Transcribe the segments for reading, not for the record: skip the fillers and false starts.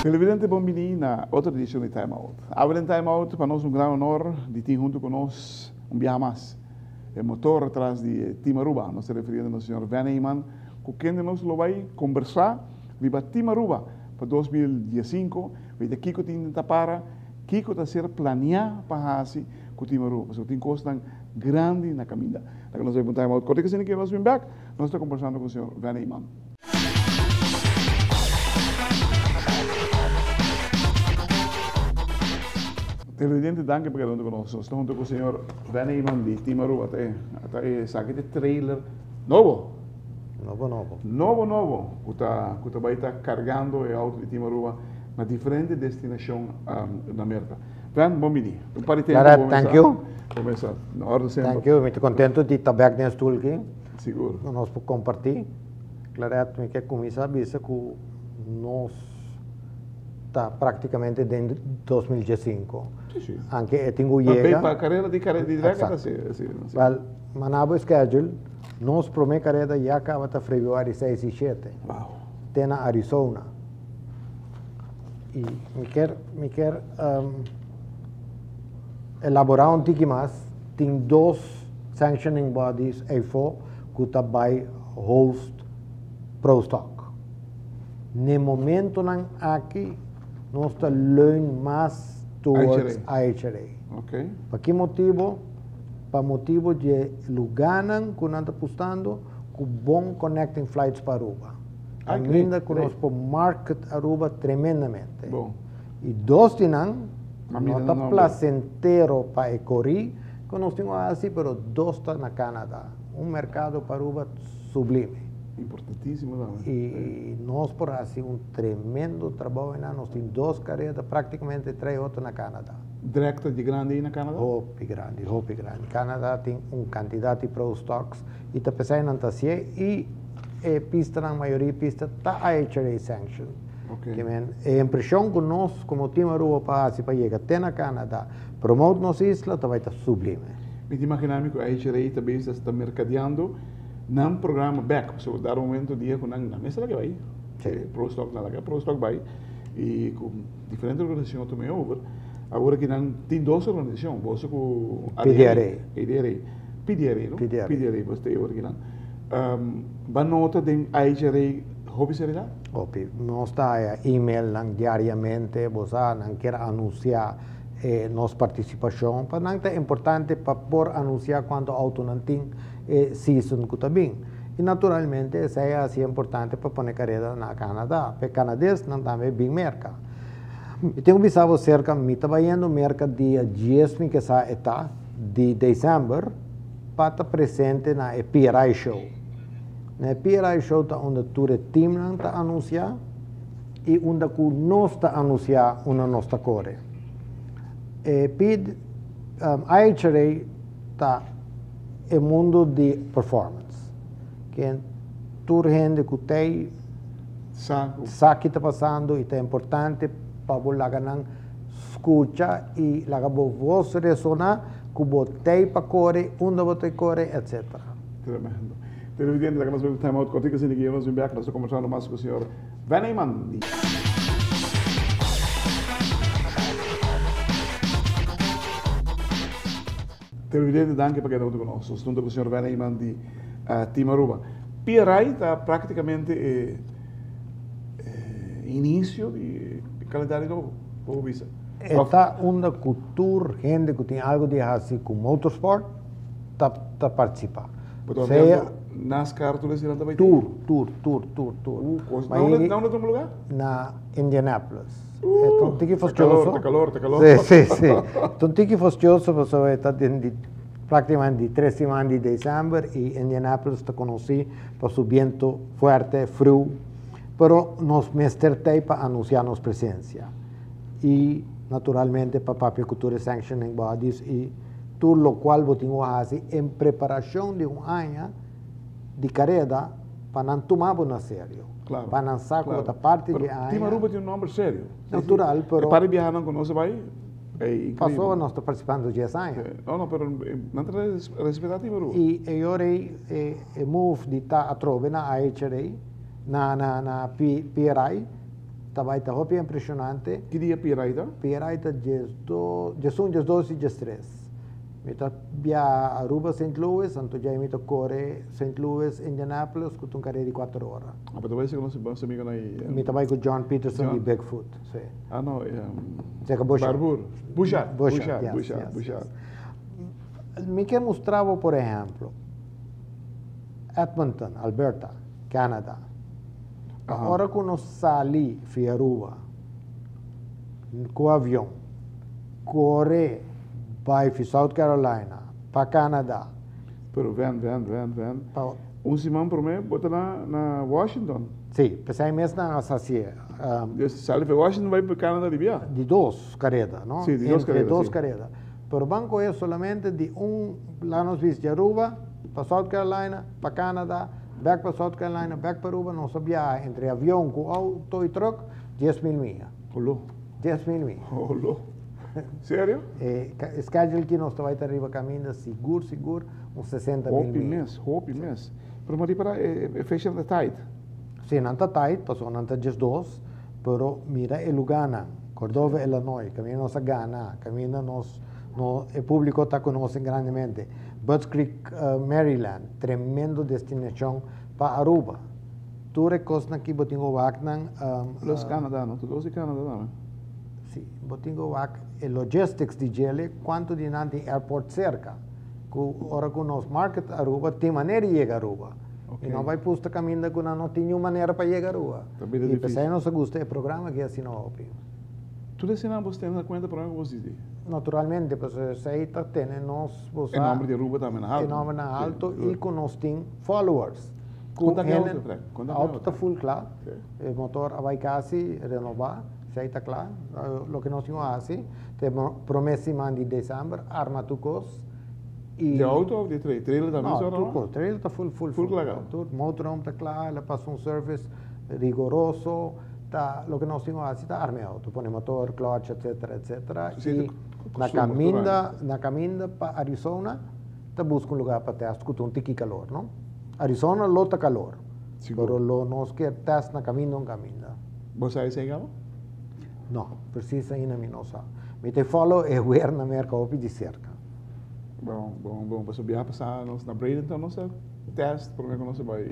Televidente Bombini na outra edição de Time Out. Agora em Time Out, para nós um grande honor de ter junto conosco viaje mais. O motor atrás de Timaruba, nós se referindo ao Sr. Van Eyman, com quem nós vai conversar sobre Timaruba para 2015, vai Kiko tinha para Kiko está ser planear para assim com Timaruba, porque tem coisas grande na caminhada. Então nós vamos Time Out. Quando que nós vamos back, nós estamos conversando com o Sr. Van Eyman. Televidente, danke por estar conosco. Estou junto com o senhor Van Eyman de Timaruba. Até saque de trailer novo. Novo. Que vai estar carregando o auto de Timaruba na diferente destinação na América. Van, bom dia. Thank you. Começar. Na hora sempre. Thank you. Muito contente de estar aqui nesse tool aqui. Seguro. Nós podemos compartilhar. Claro, me quer começar a dizer que nós está praticamente dentro de 2015. Sì. Anche tengo llega. Ma carriera di diretta sì. Well, manavo schedule, nos prome carriera ya acaba ta Februari 6 e 7. Wow. Tena Arizona. E me quer elaborar um tiki mais. Tem dois sanctioning bodies EFO que tá by host Pro Stock. No momento nan aqui nós está learn mais towards IHRA. Ok. Para que motivo? Para motivo de luganan que nós está apostando com bom connecting flights para Aruba. Ainda que nós podemos market Aruba tremendamente. Bom. E dois tinan, nós está placentero para Ecori, que nós temos assim, pero dois está na Canadá. Mercado para Aruba sublime. Importantíssimo, não é? E nós, por assim, tremendo trabalho, nós temos duas carreiras, praticamente 3 outras na Canadá. Direto de grande aí na Canadá? Hope grande. Canadá tem quantidade de Pro Stocks e está pensando em tasia e pista, na maioria pista, está IHRA sanction. Okay. A impressão que nós, como Timaruba, para chegar até na Canadá, promote nossa isla, vai estar sublime. Me imaginar que a IHRA também está mercadeando num programa back, so dar um momento dia com na mesa lá que vai, Pro Stock na lá Pro Stock vai e com diferentes organizações também over. Agora que não tem duas organizações, você com PDRA, não? PDRA, você tem agora vai nota de IHRA hobby seriedade? Hobby, nós está e-mail diariamente, você não quer anunciar nossa participação, para não é importante para por anunciar quando auto não tem season que está bem. E naturalmente isso é assim importante para pôr carreira na Canadá, porque canadense não também bem mercado. Eu tenho visto cerca, me estava indo mercado dia 10 que está de dezembro para estar presente na PRI Show. Na PRI Show está onde todo time está anunciar e onde nós está anunciar uma nossa core. IHRA está no mundo de performance. Que toda gente que tem sabe que está passando e é importante para você escutar e a voz ressonar que você tem para correr, onde você corre, etc. Tremendo. Televidente, nós vamos time out contigo, assim que nós vamos estar conversando mais com o senhor Van Eyman. Televidente, danke por estar conosco. Estou com o senhor Van Eyman de Timaruba. PRI está praticamente início de calendário novo. Como visa? Está uma cultura, gente que tem algo de assim com motorsport, está participando. NASCAR, tudo isso também? Tour. Não é outro lugar? Na Indianapolis. Então tem que fazer calor. Sim. Então tem que fazer você está praticamente de 3 semanas de dezembro e Indianapolis está conhecido por seu vento forte, frio, pero nós mestre tem para anunciar nossa presença. E naturalmente para papicultura sanctioning bodies e tudo o qual vou fazer em preparação de ano de carreira para não tomar na sério. Claro. Para lanzar claro. outra parte Pero de año. Timaruba tiene un nombre serio. Natural, pero- Para viajar con ese país, es increíble. Passou, nós estamos participando 10 anos. No, pero no te respetar Timaruba. E eu move de ta a trove na aicherei, na PRI, também está muito impressionante. Que dia piraita? PRI está 12 e 13. Mita via Aruba, St. Louis, então já mita corre St. Louis, Indianapolis, com um carreira de 4 horas. Ah, pero vai ser que nós amigos aí. Mita vai com John Peterson John? de Bigfoot. Sim. Ah, não, Zeca Bouchard. Barbur. Bouchard. Bouchard, Bouchard. Me quer mostrar, por exemplo, Edmonton, Alberta, Canadá. A hora que nós saímos de Aruba, com o avião, corre, vai para South Carolina, para Canadá. Pero ven. Simão para mim, bota na Washington. Sim, pensei mesmo na assim, Sai para Washington, vai para Canadá de viagem. de 2 carreras, não? Sim, de 2 carreras. Dos sim. carreras. Pero o banco é somente de lá nós vimos de Aruba, para South Carolina, para Canadá, back para South Carolina, back para Aruba, nós sabia entre avião com auto e truck, 10.000 milhas. Olô. 10.000 milhas. Olô. Sério? Schedule que nós vai estar arriba caminhando seguro, uns 60.000 milhas. Hope imenso. Pero Maria, para fecha da tight. Sim, não está tight, passou não está 12, pero mira o Lugana, Cordova, Illinois, caminho nossa Gana, caminho o público está conosco grandemente. Butts Creek, Maryland, tremendo destinação para Aruba. Tu recostas aqui, botingo wagnan. Los Canadá, não? Tu gosta de Canadá, não? Sim, botingo wag, logistics de gele, quanto de nanti airport cerca. Ora que nós market Aruba, tem maneira de chegar a Aruba. Okay. E não vai pusta caminho que não tem maneira para chegar a Aruba. Também é e difícil. pensei, nossa gosta é programa que assim não é. Tu desenhas você na conta para onde você diz? Naturalmente, pues aí tá tendo nós Em nome de Aruba também na alto. Em nome na alto e com nós tem followers. Quanto é auto, Fred? A auto está full claro. O motor vai quase renovar, se aí está claro. O que nós temos assim, tem promessa de dezembro, arma tu cos. De auto ou de trailer? Trailer também não, só não? Não, trailer está full. Full claro. O motorhome está claro, ela passa service rigoroso. Tá, o que nós temos assim está armado. Tu põe motor, clutch, etc. Sim, e na caminda para Arizona, tu busca lugar para testar com um tique calor, não? Arizona lota calor. Pero nós quer teste na caminda. Você aí sem galo? Não, precisa ainda me não sabe. Me te follow é ver na merca opi de cerca. Bom, para subir passar na Braden, então nós teste, por mim que nós vai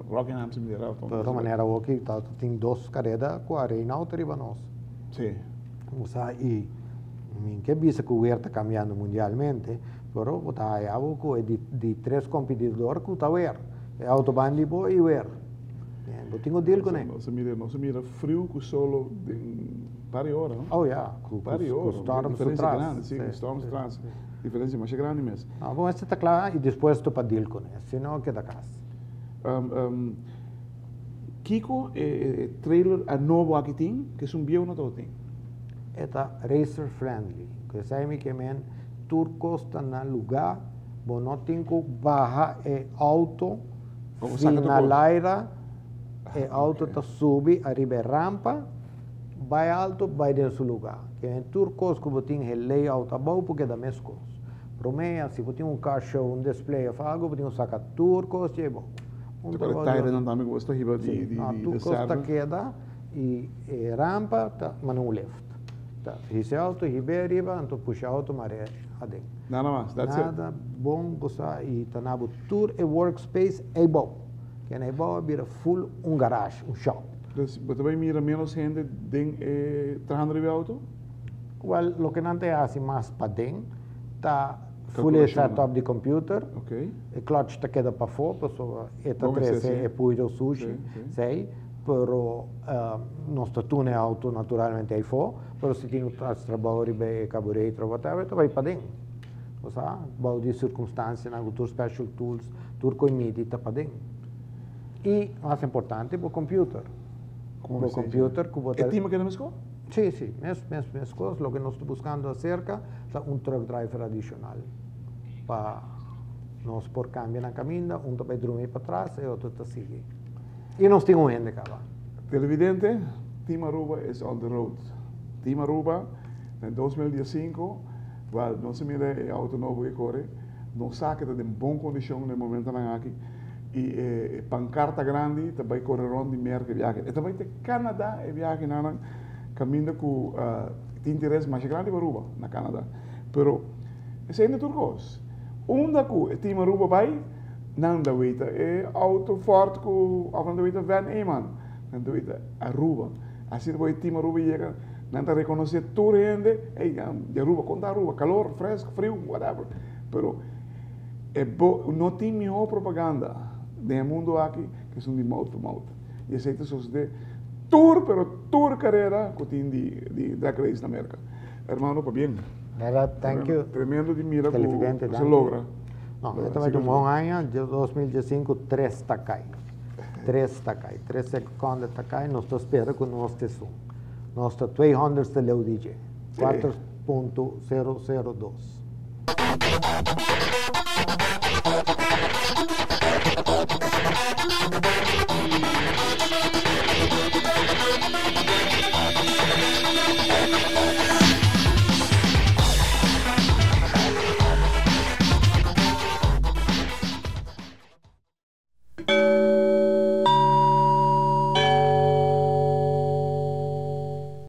Rockingham se mineral. De maneira que tem 2 carreras com a reina autoriba nós. Sim. Usa e que bisa que o está cambiando mundialmente, pero botar aí algo de 3 competidores que está ver. É autobahn boa e ver. Eu tenho deal com ele. Nós mira frio com solo de pari hora, não? Oh, yeah. Pari hora. Storms diferença atrás. grande, sim, storms atrás. Diferença mais grande mesmo. Ah, bom, esse está claro e depois tu para deal com ele, senão que da casa. Kiko trailer a novo aqui tem, que é viejo não tem. Eta racer friendly. Que sai que men turcos está na lugar, bom não tem que barra auto, na laira, auto está sube arriba rampa, vai alto, vai dentro do lugar. Que em turcos que botin layout abaixo porque da mescos. Promeia, se botin car show, display of algo, botin saca turcos, e bom. Está aí também com esta riba de turcos está queda e rampa tá mas não lift. Tá, esse auto riba riba, então puxa auto maré adem. Nada mais, that's it. Nada bom gostar e tá na tour e workspace é bom. Que é bom vira full garage, shop. Você também mira menos gente trajando de auto? Well, lo que não tem assim mais para dentro, tá full setup de computer. Ok. O clutch está queda para fora, pessoa eta 13 é puido sushi, sei. Pero nosso túnel auto naturalmente aí fora, pero se tem outros trabalhos e carburetor, whatever, tu vai para dentro. Você vai de circunstância, na outros special tools, tudo com medida para dentro. E mais importante, o computer. O computer que botar. É time que não mesmo? Sim, mesmo coisa. O que nós estamos buscando acerca é truck driver adicional para nós por cambiar na caminha, vai dormir para trás e outro está seguir. E nós temos gente, cara. Televidente, Team Aruba is on the road. Team Aruba, em 2015, nós mira o auto novo que corre, nós saca de boa condição no momento aqui, e pancarta grande, também corre rond de merca viagem. E também tem Canadá e viagem na caminho com tem interesse mais grande para Aruba, na Canadá. Pero, esse é no turcos. Da que Team Aruba vai, não da weita, é auto forte com a da weita Van Eman, não da weita Aruba. Assim depois Team Aruba chega, não tá reconhecer toda a gente, de Aruba, conta Aruba, calor, fresco, frio, whatever. Pero, não tem melhor propaganda do mundo aqui que são de mouth to mouth. E esse é de tour, pero tour carreira que tem de Drag Race na América. Hermano, para bem. Thank you. Tremendo de mira que se logra. No, esta vez un buen año, 2015, 3 Takai. 3 Takai. 3 segundos Takai, nós esperamos que nós tesum. Nós está 200 de leu DJ. 4.002.